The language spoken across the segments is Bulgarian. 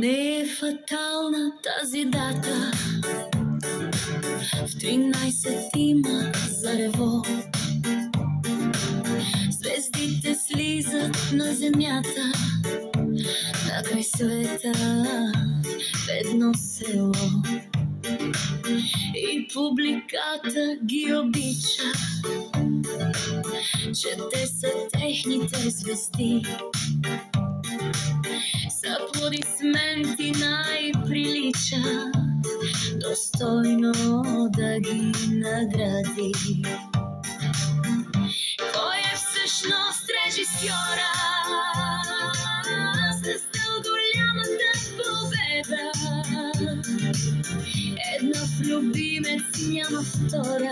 Не е фатална тази дата. В 13 има зарево. Звездите слизат на земята, на край света в едно село. И публиката ги обича, че те са техните звезди. С аплодисменти най-прилича достойно да ги награди. Кой е всъщност режисьора, създал голямата победа? Една в любимец няма втора,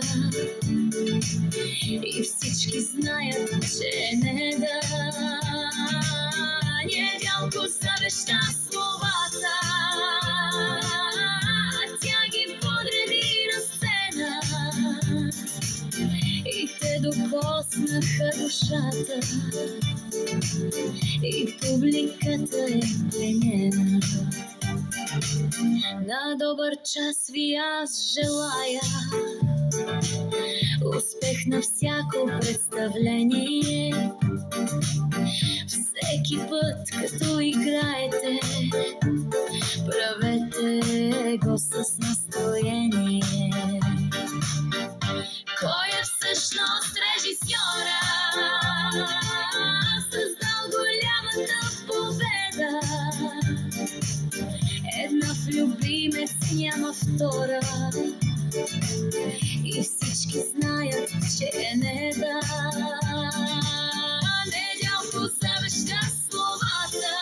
и всички знаят, че не да. Недялко завеща словата, тя ги подреди на сцена и те докоснаха душата, и публиката е пленена. На добър час ви аз желая, успех на всяко представление. Всеки път, като играете, правете го с настроение. Кой е всъщност режисьора, създал голямата победа? Една в любимец няма втора, и всички знаят, че не да. Недялко завеща словата,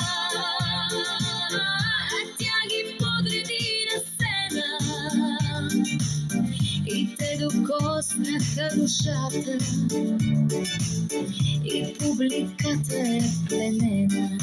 тя ги подреди на сцена и те докоснаха душата, и публиката е пленена.